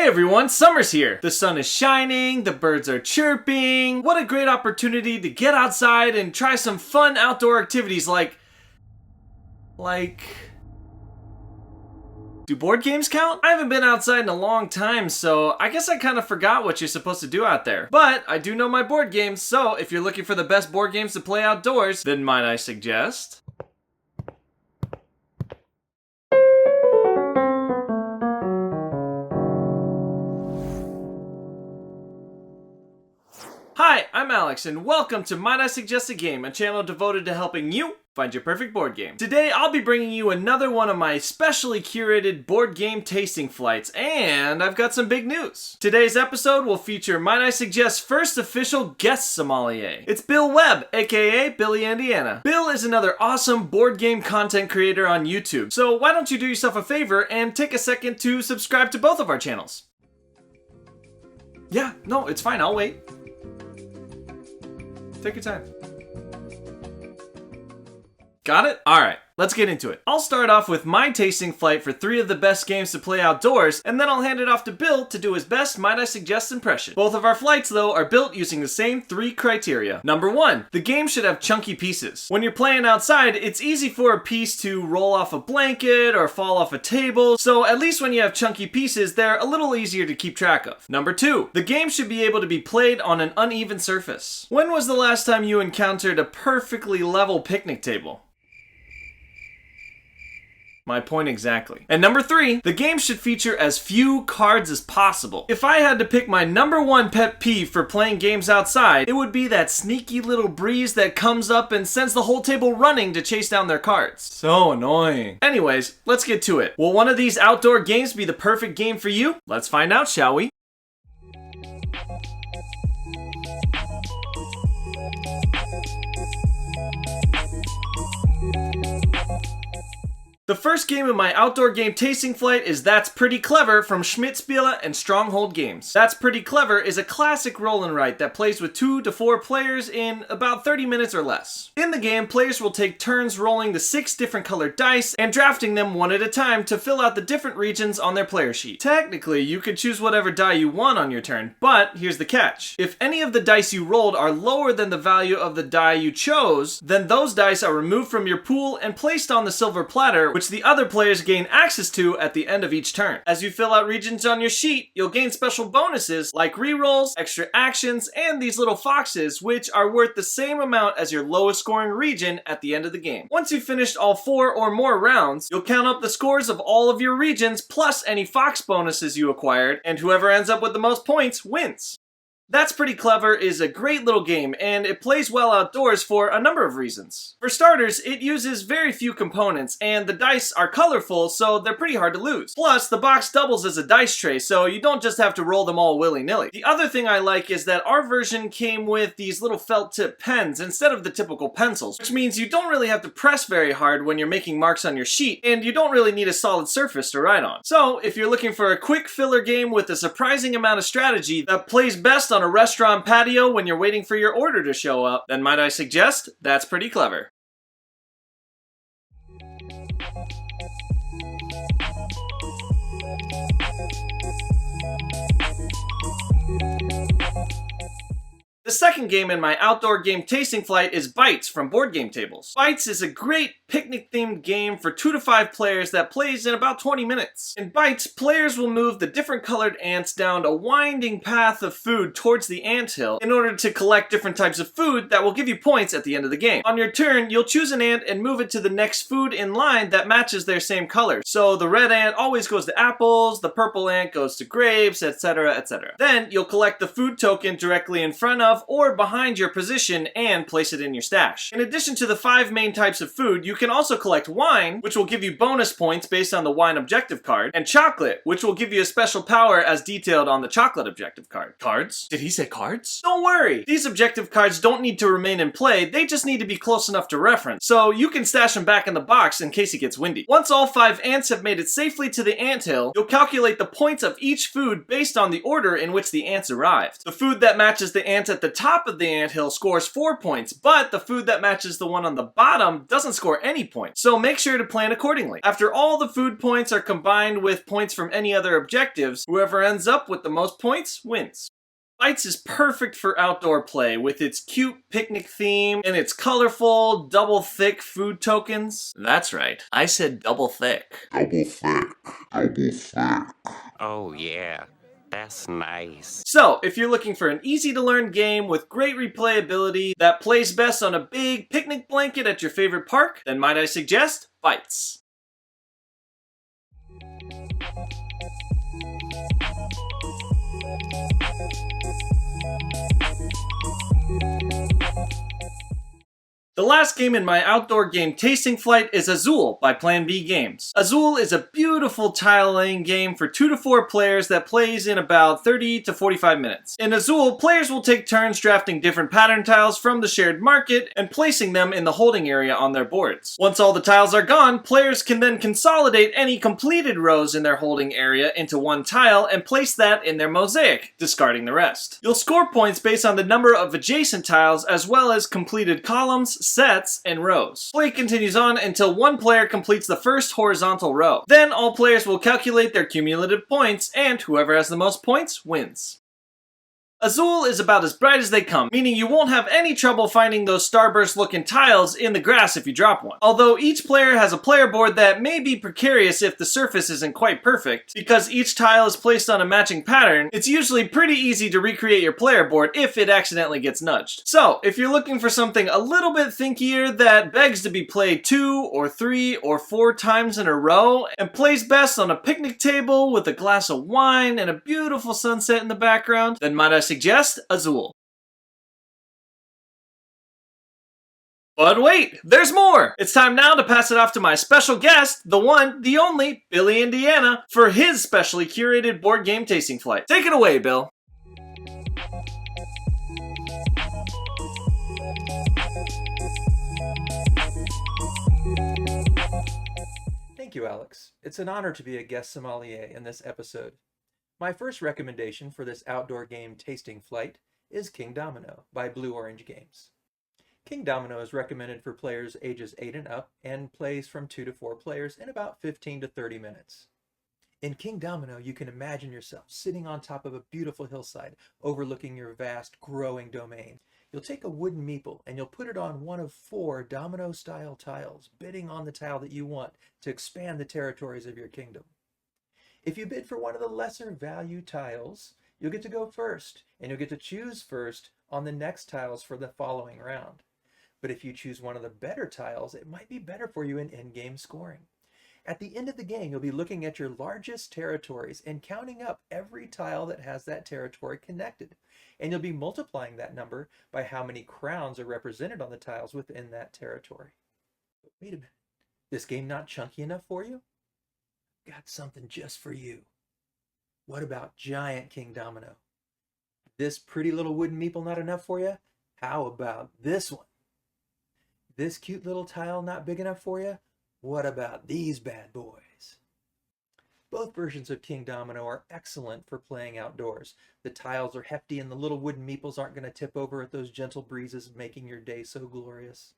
everyone, summer's here. The sun is shining, the birds are chirping. What a great opportunity to get outside and try some fun outdoor activities like... Do board games count? I haven't been outside in a long time, so I guess I kind of forgot what you're supposed to do out there. But I do know my board games, so if you're looking for the best board games to play outdoors, then might I suggest... Hi, I'm Alex, and welcome to Might I Suggest a Game, a channel devoted to helping you find your perfect board game. Today, I'll be bringing you another one of my specially curated board game tasting flights, and I've got some big news. Today's episode will feature Might I Suggest's first official guest sommelier. It's Bill Webb, aka Billy Indiana. Bill is another awesome board game content creator on YouTube, so why don't you do yourself a favor and take a second to subscribe to both of our channels? Yeah, no, it's fine, I'll wait. Take your time. Got it? Alright, let's get into it. I'll start off with my tasting flight for 3 of the best games to play outdoors, and then I'll hand it off to Bill to do his best Might I Suggest impression. Both of our flights, though, are built using the same 3 criteria. Number 1, the game should have chunky pieces. When you're playing outside, it's easy for a piece to roll off a blanket or fall off a table, so at least when you have chunky pieces, they're a little easier to keep track of. Number 2, the game should be able to be played on an uneven surface. When was the last time you encountered a perfectly level picnic table? My point exactly. And number 3, the game should feature as few cards as possible. If I had to pick my number 1 pet peeve for playing games outside, it would be that sneaky little breeze that comes up and sends the whole table running to chase down their cards. So annoying. Anyways, let's get to it. Will one of these outdoor games be the perfect game for you? Let's find out, shall we? The first game of my outdoor game tasting flight is That's Pretty Clever from Schmidt-Spiele and Stronghold Games. That's Pretty Clever is a classic roll and write that plays with 2 to 4 players in about 30 minutes or less. In the game, players will take turns rolling the 6 different colored dice and drafting them one at a time to fill out the different regions on their player sheet. Technically, you could choose whatever die you want on your turn, but here's the catch. If any of the dice you rolled are lower than the value of the die you chose, then those dice are removed from your pool and placed on the silver platter, which the other players gain access to at the end of each turn. As you fill out regions on your sheet, you'll gain special bonuses like rerolls, extra actions, and these little foxes, which are worth the same amount as your lowest scoring region at the end of the game. Once you've finished all 4 or more rounds, you'll count up the scores of all of your regions plus any fox bonuses you acquired, and whoever ends up with the most points wins. That's Pretty Clever is a great little game, and it plays well outdoors for a number of reasons. For starters, it uses very few components, and the dice are colorful, so they're pretty hard to lose. Plus, the box doubles as a dice tray, so you don't just have to roll them all willy-nilly. The other thing I like is that our version came with these little felt-tip pens instead of the typical pencils, which means you don't really have to press very hard when you're making marks on your sheet, and you don't really need a solid surface to write on. So, if you're looking for a quick filler game with a surprising amount of strategy that plays best on a restaurant patio when you're waiting for your order to show up, then might I suggest That's Pretty Clever. The second game in my outdoor game tasting flight is Bites from Board Game Tables. Bites is a great picnic-themed game for 2 to 5 players that plays in about 20 minutes. In Bites, players will move the different colored ants down a winding path of food towards the anthill in order to collect different types of food that will give you points at the end of the game. On your turn, you'll choose an ant and move it to the next food in line that matches their same color. So the red ant always goes to apples, the purple ant goes to grapes, etc., etc. Then you'll collect the food token directly in front of or behind your position and place it in your stash. In addition to the 5 main types of food, you can also collect wine, which will give you bonus points based on the wine objective card, and chocolate, which will give you a special power as detailed on the chocolate objective card. Cards? Did he say cards? Don't worry! These objective cards don't need to remain in play, they just need to be close enough to reference, so you can stash them back in the box in case it gets windy. Once all 5 ants have made it safely to the anthill, you'll calculate the points of each food based on the order in which the ants arrived. The food that matches the ant at the the top of the anthill scores 4 points, but the food that matches the one on the bottom doesn't score any points, so make sure to plan accordingly. After all the food points are combined with points from any other objectives, whoever ends up with the most points wins. Bites is perfect for outdoor play with its cute picnic theme and its colorful, double thick food tokens. That's right, I said double thick. Double thick. Double thick. Oh yeah, that's nice. So, if you're looking for an easy to learn game with great replayability that plays best on a big picnic blanket at your favorite park, then might I suggest Bites. The last game in my outdoor game tasting flight is Azul by Plan B Games. Azul is a beautiful tile laying game for 2 to 4 players that plays in about 30 to 45 minutes. In Azul, players will take turns drafting different pattern tiles from the shared market and placing them in the holding area on their boards. Once all the tiles are gone, players can then consolidate any completed rows in their holding area into one tile and place that in their mosaic, discarding the rest. You'll score points based on the number of adjacent tiles as well as completed columns, sets, and rows. Play continues on until one player completes the first horizontal row. Then all players will calculate their cumulative points, and whoever has the most points wins. Azul is about as bright as they come, meaning you won't have any trouble finding those starburst looking tiles in the grass if you drop one. Although each player has a player board that may be precarious if the surface isn't quite perfect, because each tile is placed on a matching pattern, it's usually pretty easy to recreate your player board if it accidentally gets nudged. So, if you're looking for something a little bit thinkier that begs to be played 2 or 3 or 4 times in a row, and plays best on a picnic table with a glass of wine and a beautiful sunset in the background, then might I suggest Azul. But wait, there's more! It's time now to pass it off to my special guest, the one, the only, Billy Indiana, for his specially curated board game tasting flight. Take it away, Bill. Thank you, Alex. It's an honor to be a guest sommelier in this episode. My first recommendation for this outdoor game tasting flight is Kingdomino by Blue Orange Games. Kingdomino is recommended for players ages 8 and up and plays from 2 to 4 players in about 15 to 30 minutes. In Kingdomino, you can imagine yourself sitting on top of a beautiful hillside overlooking your vast, growing domain. You'll take a wooden meeple and you'll put it on one of 4 domino-style tiles, bidding on the tile that you want to expand the territories of your kingdom. If you bid for one of the lesser value tiles, you'll get to go first, and you'll get to choose first on the next tiles for the following round. But if you choose one of the better tiles, it might be better for you in in-game scoring. At the end of the game, you'll be looking at your largest territories and counting up every tile that has that territory connected. And you'll be multiplying that number by how many crowns are represented on the tiles within that territory. But wait a minute, this game not chunky enough for you? Got something just for you. What about Giant Kingdomino? This pretty little wooden meeple not enough for you? How about this one? This cute little tile not big enough for you? What about these bad boys? Both versions of Kingdomino are excellent for playing outdoors. The tiles are hefty and the little wooden meeples aren't going to tip over at those gentle breezes, making your day so glorious.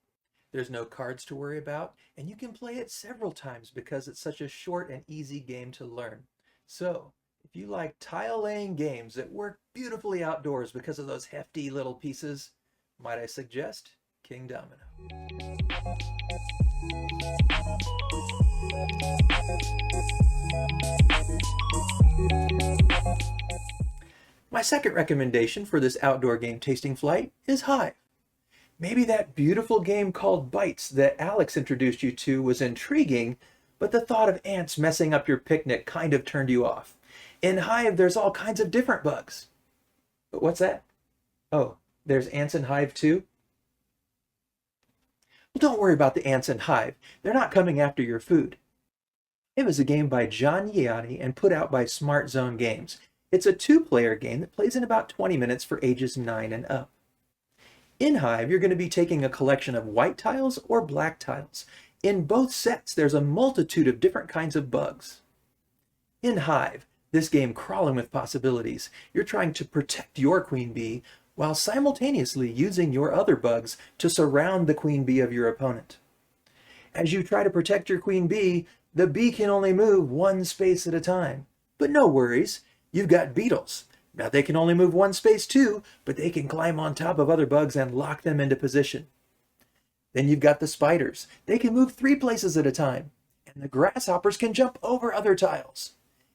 There's no cards to worry about, and you can play it several times because it's such a short and easy game to learn. So, if you like tile-laying games that work beautifully outdoors because of those hefty little pieces, might I suggest Kingdomino. My second recommendation for this outdoor game tasting flight is Hive. Maybe that beautiful game called Bites that Alex introduced you to was intriguing, but the thought of ants messing up your picnic kind of turned you off. In Hive, there's all kinds of different bugs. But what's that? Oh, there's ants in Hive too? Well, don't worry about the ants in Hive. They're not coming after your food. Hive is a game by John Yianni and put out by Smart Zone Games. It's a 2-player game that plays in about 20 minutes for ages 9 and up. In Hive, you're going to be taking a collection of white tiles or black tiles. In both sets, there's a multitude of different kinds of bugs. In Hive, this game crawling with possibilities, you're trying to protect your queen bee while simultaneously using your other bugs to surround the queen bee of your opponent. As you try to protect your queen bee, the bee can only move one space at a time. But no worries, you've got beetles. Now they can only move one space too, but they can climb on top of other bugs and lock them into position. Then you've got the spiders. They can move 3 places at a time. And the grasshoppers can jump over other tiles.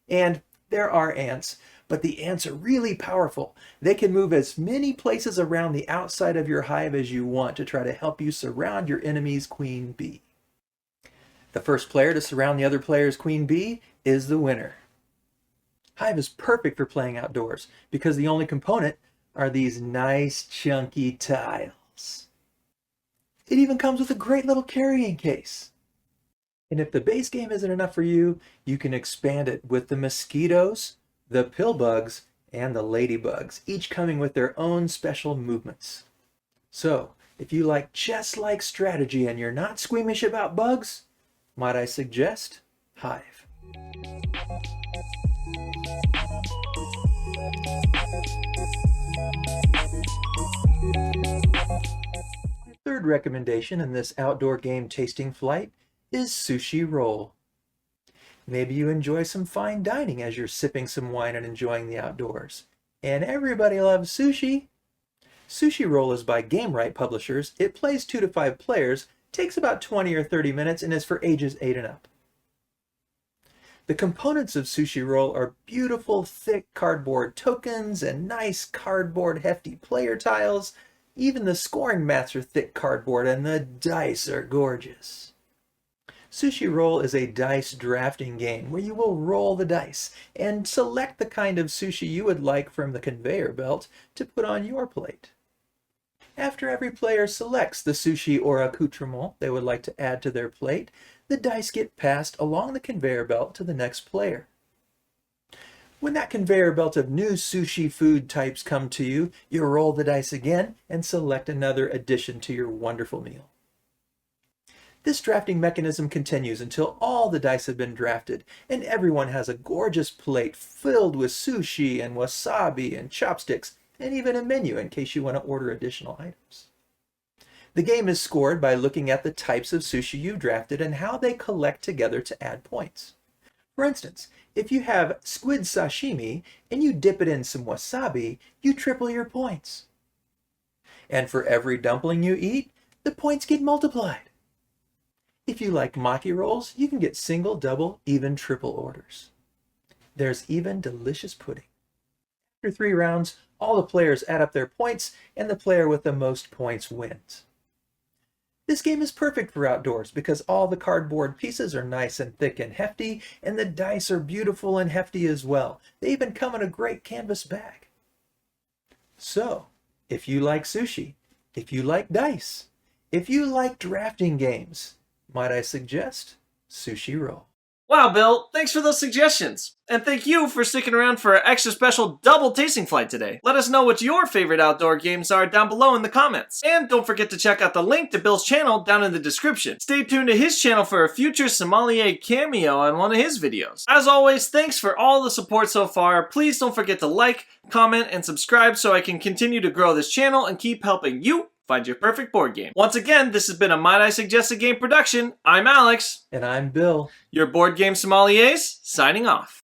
And there are ants, but the ants are really powerful. They can move as many places around the outside of your hive as you want to try to help you surround your enemy's queen bee. The first player to surround the other player's queen bee is the winner. Hive is perfect for playing outdoors because the only component are these nice chunky tiles. It even comes with a great little carrying case. And if the base game isn't enough for you, you can expand it with the mosquitoes, the pill bugs, and the ladybugs, each coming with their own special movements. So, if you like chess-like strategy and you're not squeamish about bugs, might I suggest Hive. My third recommendation in this outdoor game tasting flight is Sushi Roll. Maybe you enjoy some fine dining as you're sipping some wine and enjoying the outdoors. And everybody loves sushi. Sushi Roll is by Gamewright Publishers. It plays 2 to 5 players, takes about 20 or 30 minutes, and is for ages 8 and up. The components of Sushi Roll are beautiful, thick cardboard tokens and nice cardboard hefty player tiles. Even the scoring mats are thick cardboard, and the dice are gorgeous. Sushi Roll is a dice drafting game where you will roll the dice and select the kind of sushi you would like from the conveyor belt to put on your plate. After every player selects the sushi or accoutrement they would like to add to their plate, the dice get passed along the conveyor belt to the next player. When that conveyor belt of new sushi food types come to you, you roll the dice again and select another addition to your wonderful meal. This drafting mechanism continues until all the dice have been drafted and everyone has a gorgeous plate filled with sushi and wasabi and chopsticks and even a menu in case you want to order additional items. The game is scored by looking at the types of sushi you've drafted and how they collect together to add points. For instance, if you have squid sashimi and you dip it in some wasabi, you triple your points. And for every dumpling you eat, the points get multiplied. If you like maki rolls, you can get single, double, even triple orders. There's even delicious pudding. After 3 rounds, all the players add up their points, and the player with the most points wins. This game is perfect for outdoors because all the cardboard pieces are nice and thick and hefty, and the dice are beautiful and hefty as well. They even come in a great canvas bag. So, if you like sushi, if you like dice, if you like drafting games, might I suggest Sushi Roll? Wow, Bill, thanks for those suggestions. And thank you for sticking around for our extra special double tasting flight today. Let us know what your favorite outdoor games are down below in the comments. And don't forget to check out the link to Bill's channel down in the description. Stay tuned to his channel for a future sommelier cameo on one of his videos. As always, thanks for all the support so far. Please don't forget to like, comment, and subscribe so I can continue to grow this channel and keep helping you find your perfect board game. Once again, this has been a Might I Suggest a Game production. I'm Alex. And I'm Bill. Your board game sommeliers, signing off.